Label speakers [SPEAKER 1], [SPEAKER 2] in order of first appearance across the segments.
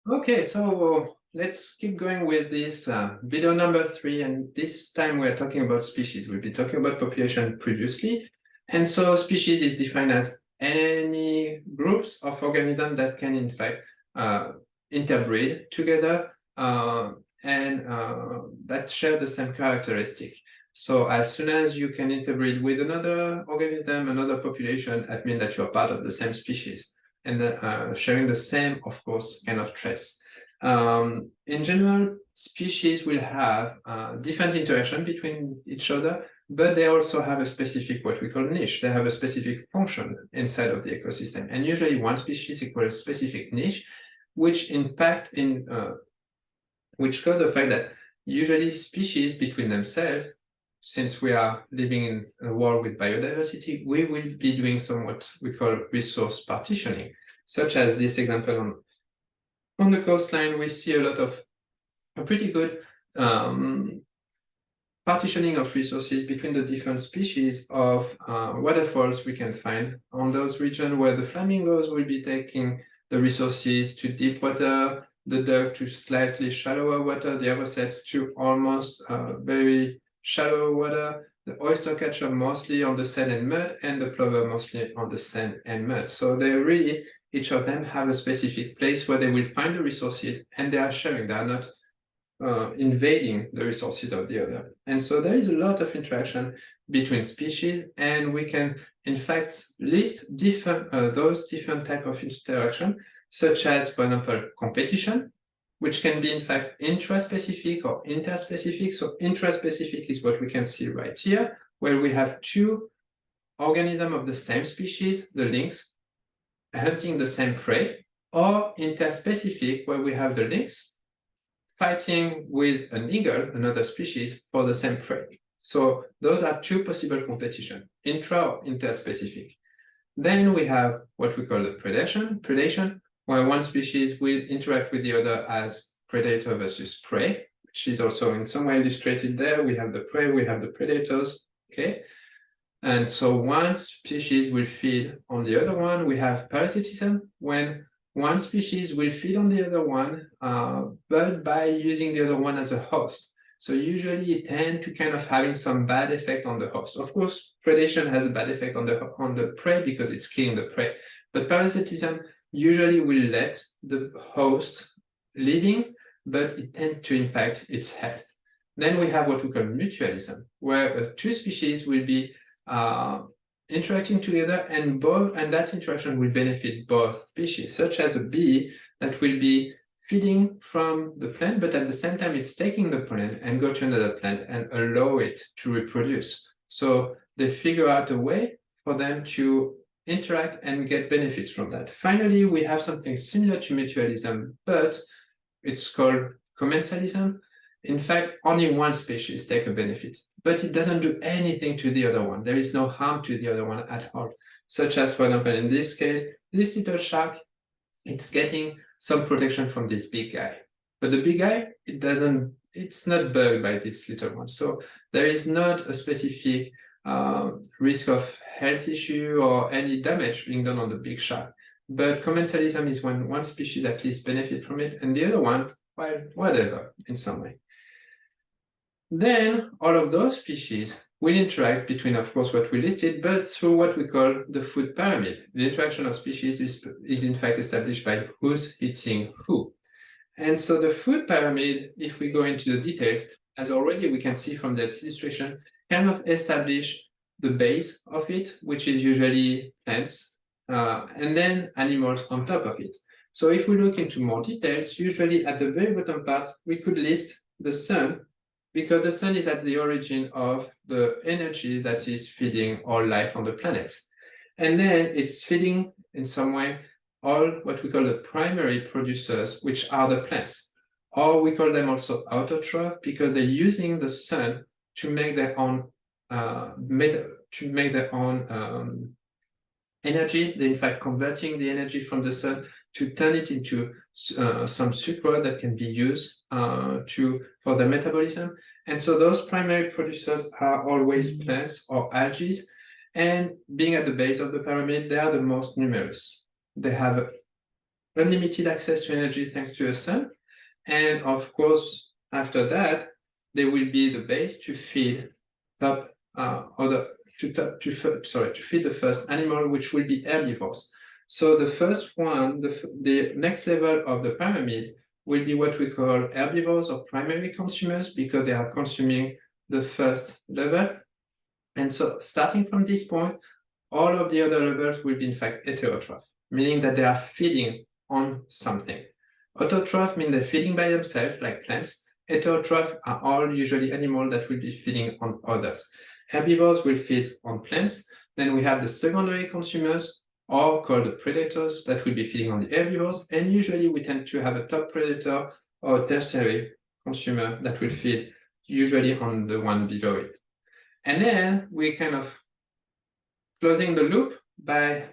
[SPEAKER 1] Okay, so let's keep going with this video number 3, and this time we're talking about species. We've been talking about population previously, and so species is defined as any groups of organisms that can in fact uh, interbreed together and that share the same characteristic. So as soon as you can interbreed with another organism, another population, that means that you are part of the same species and sharing the same, of course, kind of traits. In general, species will have different interaction between each other, but they also have a specific, what we call niche. They have a specific function inside of the ecosystem. And usually one species equals a specific niche, which impact in, which cause the fact that usually species between themselves, since we are living in a world with biodiversity, we will be doing some what we call resource partitioning, such as this example on the coastline. We see a lot of a pretty good partitioning of resources between the different species of waterfalls we can find on those regions where the flamingos will be taking the resources to deep water, the duck to slightly shallower water, the avocets to almost very shallow water, the oyster catcher mostly on the sand and mud, and the plover mostly on the sand and mud. So they really, each of them have a specific place where they will find the resources, and they are sharing. They are not invading the resources of the other. And so there is a lot of interaction between species, and we can in fact list different those different type of interaction, such as, for example, competition, which can be in fact intraspecific or interspecific. So intraspecific is what we can see right here, where we have two organisms of the same species, the lynx, hunting the same prey, or interspecific, where we have the lynx fighting with an eagle, another species, for the same prey. So those are two possible competition, intra or interspecific. Then we have what we call the predation, where one species will interact with the other as predator versus prey, which is also in some way illustrated there. We have the prey, we have the predators, okay? And so one species will feed on the other one. We have parasitism, when one species will feed on the other one, but by using the other one as a host. So usually it tends to kind of having some bad effect on the host. Of course, predation has a bad effect on the prey because it's killing the prey. But parasitism usually will let the host living, but it tends to impact its health. Then we have what we call mutualism, where two species will be interacting together, and that interaction will benefit both species, such as a bee that will be feeding from the plant, but at the same time it's taking the pollen and go to another plant and allow it to reproduce. So they figure out a way for them to interact and get benefits from that. Finally, we have something similar to mutualism, but it's called commensalism. In fact, only one species take a benefit, but it doesn't do anything to the other one. There is no harm to the other one at all. Such as, for example, in this case, this little shark, it's getting some protection from this big guy. But the big guy, it's not bugged by this little one. So there is not a specific risk of health issue or any damage being done on the big shark. But commensalism is when one species at least benefit from it, and the other one, well, whatever, in some way. Then all of those species will interact between, of course, what we listed, but through what we call the food pyramid. The interaction of species is in fact established by who's eating who. And so the food pyramid, if we go into the details, as already we can see from that illustration, kind of establish the base of it, which is usually plants, and then animals on top of it. So if we look into more details, usually at the very bottom part, we could list the sun, because the sun is at the origin of the energy that is feeding all life on the planet. And then it's feeding in some way all what we call the primary producers, which are the plants. Or we call them also autotroph, because they're using the sun to make their own energy. They're in fact converting the energy from the sun to turn it into some sucrose that can be used for the metabolism. And so those primary producers are always plants or algae, and being at the base of the pyramid, they are the most numerous. They have unlimited access to energy thanks to the sun. And of course, after that, they will be the base to feed to feed the first animal, which will be herbivores. So the first one, the next level of the pyramid will be what we call herbivores or primary consumers, because they are consuming the first level. And so starting from this point, all of the other levels will be in fact heterotroph, meaning that they are feeding on something. Autotroph means they're feeding by themselves, like plants. Heterotroph are all usually animals that will be feeding on others. Herbivores will feed on plants. Then we have the secondary consumers, or called the predators, that will be feeding on the herbivores. And usually we tend to have a top predator or a tertiary consumer that will feed usually on the one below it. And then we kind of closing the loop by,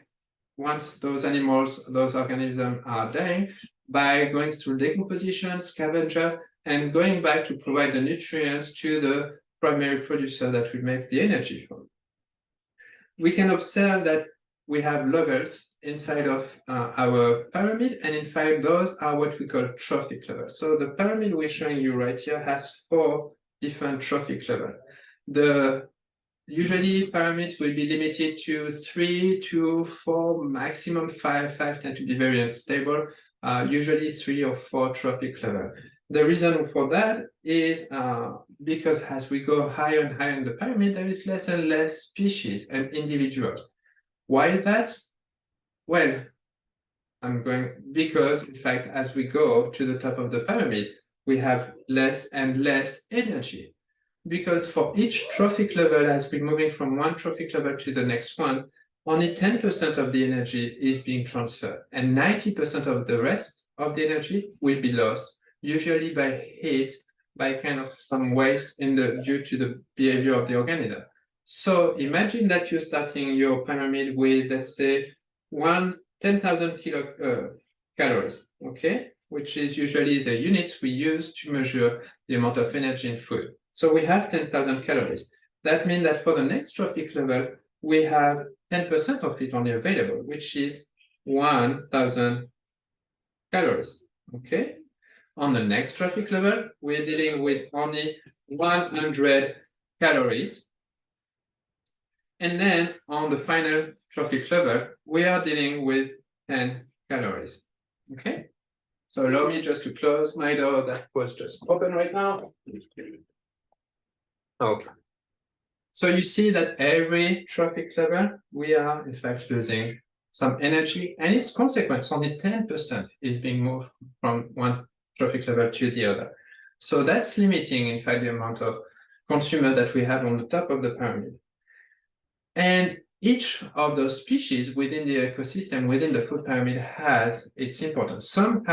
[SPEAKER 1] once those animals, those organisms are dying, by going through decomposition, scavenger, and going back to provide the nutrients to the primary producer that will make the energy. We can observe that we have levels inside of our pyramid, and in fact, those are what we call trophic levels. So the pyramid we're showing you right here has 4 different trophic levels. Usually pyramids will be limited to 3 to 4, maximum 5. 5 tend to be very unstable, usually 3 or 4 trophic level. The reason for that is because as we go higher and higher in the pyramid, there is less and less species and individuals. Why is that? Well, because in fact, as we go to the top of the pyramid, we have less and less energy. Because for each trophic level, as we're moving from one trophic level to the next one, only 10% of the energy is being transferred, and 90% of the rest of the energy will be lost, usually by heat, by kind of some waste due to the behavior of the organism. So imagine that you're starting your pyramid with, let's say, 10,000 kilocalories, okay? Which is usually the units we use to measure the amount of energy in food. So we have 10,000 calories. That means that for the next trophic level, we have 10% of it only available, which is 1,000 calories, okay? On the next trophic level, we're dealing with only 100 calories. And then on the final trophic level, we are dealing with 10 calories, okay? So allow me just to close my door that was just open right now. Okay. So you see that every trophic level, we are in fact losing some energy, and its consequence, only 10% is being moved from one trophic level to the other. So that's limiting, in fact, the amount of consumer that we have on the top of the pyramid. And each of those species within the ecosystem, within the food pyramid, has its importance. Some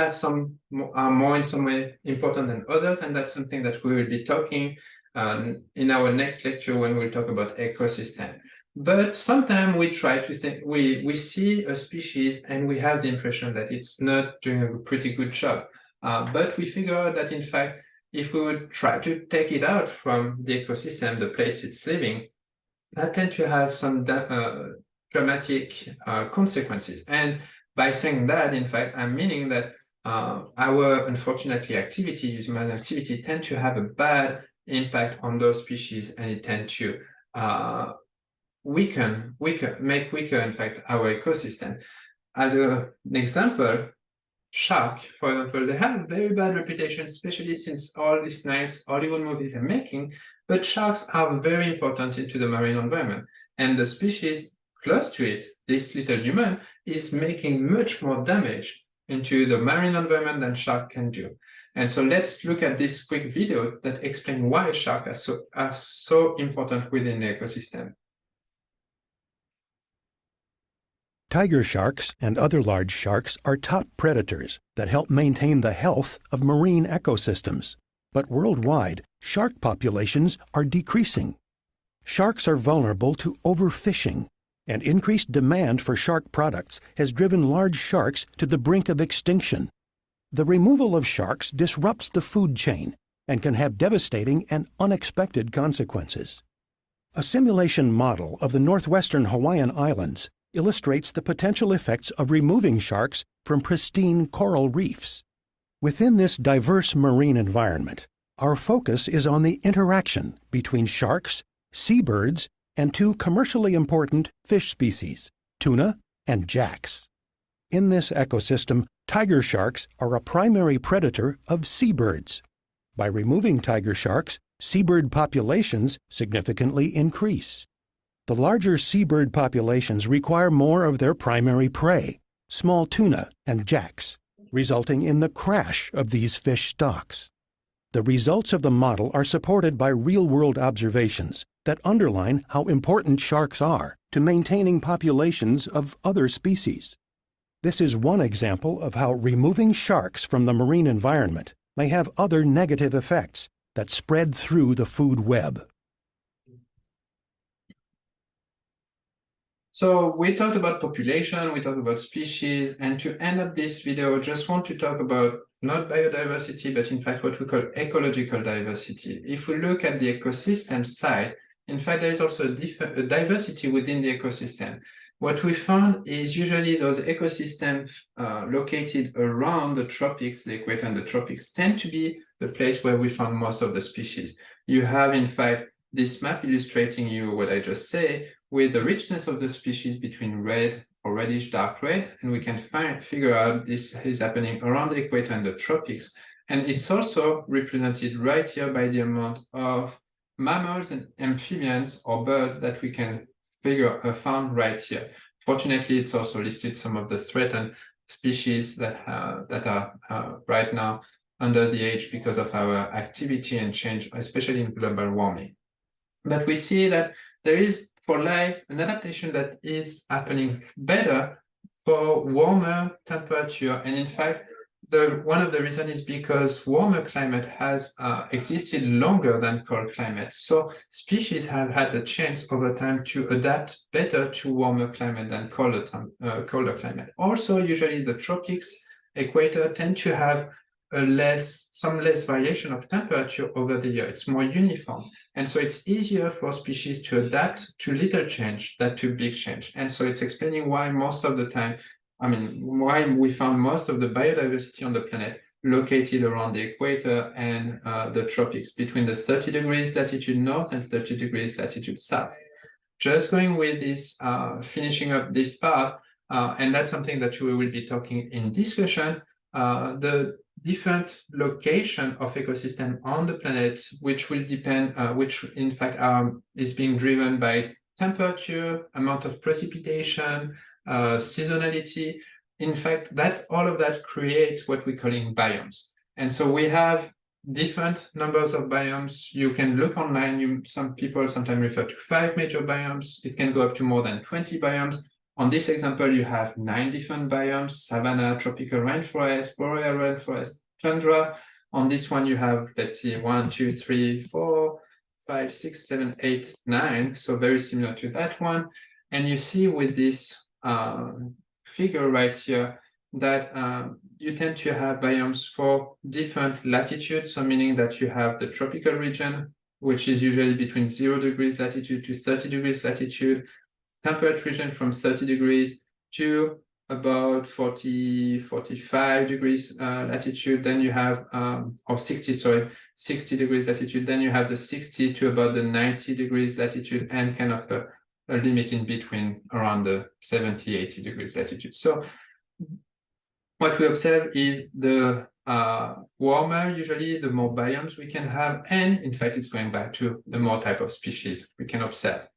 [SPEAKER 1] are more in some way important than others, and that's something that we will be talking in our next lecture when we'll talk about ecosystem. But sometimes we try to think, we see a species and we have the impression that it's not doing a pretty good job. But we figure out that in fact, if we would try to take it out from the ecosystem, the place it's living, that tend to have some dramatic consequences. And by saying that, in fact, I'm meaning that our, unfortunately, human activity, tend to have a bad impact on those species, and it tend to make weaker, in fact, our ecosystem. As an example, shark, for example, they have a very bad reputation, especially since all these nice Hollywood movies are making, but sharks are very important into the marine environment. And the species close to it, this little human, is making much more damage into the marine environment than shark can do. And so let's look at this quick video that explains why sharks are so important within the ecosystem.
[SPEAKER 2] Tiger sharks and other large sharks are top predators that help maintain the health of marine ecosystems. But worldwide, shark populations are decreasing. Sharks are vulnerable to overfishing, and increased demand for shark products has driven large sharks to the brink of extinction. The removal of sharks disrupts the food chain and can have devastating and unexpected consequences. A simulation model of the northwestern Hawaiian Islands illustrates the potential effects of removing sharks from pristine coral reefs. Within this diverse marine environment, our focus is on the interaction between sharks, seabirds, and two commercially important fish species, tuna and jacks. In this ecosystem, tiger sharks are a primary predator of seabirds. By removing tiger sharks, seabird populations significantly increase. The larger seabird populations require more of their primary prey, small tuna and jacks, resulting in the crash of these fish stocks. The results of the model are supported by real-world observations that underline how important sharks are to maintaining populations of other species. This is one example of how removing sharks from the marine environment may have other negative effects that spread through the food web.
[SPEAKER 1] So we talked about population, we talked about species, and to end up this video, just want to talk about not biodiversity, but in fact what we call ecological diversity. If we look at the ecosystem side, in fact, there is also a diversity within the ecosystem. What we found is usually those ecosystems located around the tropics, the equator and the tropics, tend to be the place where we found most of the species. You have, in fact, this map illustrating you what I just said, with the richness of the species between red or reddish dark red, and we can figure out this is happening around the equator and the tropics. And it's also represented right here by the amount of mammals and amphibians or birds that we can found right here. Fortunately, it's also listed some of the threatened species that are right now under the age because of our activity and change, especially in global warming. But we see that there is, for life, an adaptation that is happening better for warmer temperature. And in fact, one of the reasons is because warmer climate has existed longer than cold climate. So species have had a chance over time to adapt better to warmer climate than colder climate. Also, usually the tropics, equator tend to have some less variation of temperature over the year. It's more uniform. And so it's easier for species to adapt to little change than to big change. And so it's explaining why most of the time, why we found most of the biodiversity on the planet located around the equator and the tropics, between the 30 degrees latitude north and 30 degrees latitude south. Just going with this, finishing up this part, and that's something that we will be talking in discussion, the different location of ecosystem on the planet, which will depend, which in fact is being driven by temperature, amount of precipitation, seasonality. In fact, all of that creates what we're calling biomes. And so we have different numbers of biomes. You can look online. Some people sometimes refer to 5 major biomes. It can go up to more than 20 biomes. On this example, you have 9 different biomes: savanna, tropical rainforest, boreal rainforest, tundra. On this one, you have, let's see, 1, 2, 3, 4, 5, 6, 7, 8, 9. So very similar to that one. And you see with this figure right here that you tend to have biomes for different latitudes. So meaning that you have the tropical region, which is usually between 0 degrees latitude to 30 degrees latitude, temperate region from 30 degrees to about 40, 45 degrees latitude. Then you have, or 60 degrees latitude. Then you have the 60 to about the 90 degrees latitude, and kind of a limit in between around the 70, 80 degrees latitude. So what we observe is the warmer, usually the more biomes we can have. And in fact, it's going back to the more type of species we can observe.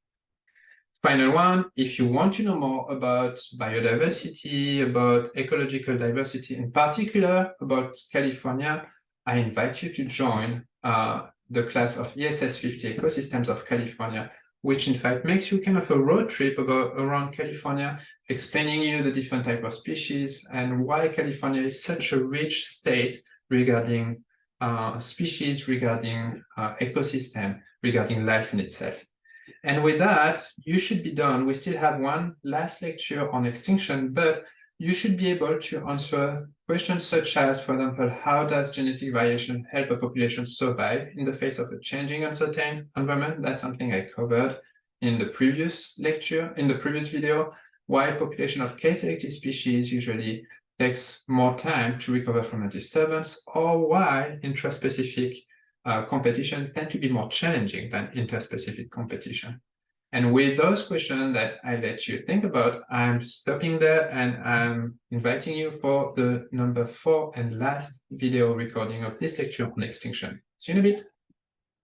[SPEAKER 1] Final one, if you want to know more about biodiversity, about ecological diversity, in particular about California, I invite you to join the class of ESS 50 Ecosystems of California, which in fact makes you kind of a road trip around California, explaining you the different type of species and why California is such a rich state regarding species, regarding ecosystem, regarding life in itself. And with that, you should be done. We still have one last lecture on extinction, but you should be able to answer questions such as, for example, how does genetic variation help a population survive in the face of a changing, uncertain environment? That's something I covered in the previous lecture, in the previous video. why population of K-selective species usually takes more time to recover from a disturbance, or why intraspecific competition tend to be more challenging than interspecific competition. And with those questions that I let you think about, I'm stopping there and I'm inviting you for the number 4 and last video recording of this lecture on extinction. See you in a bit.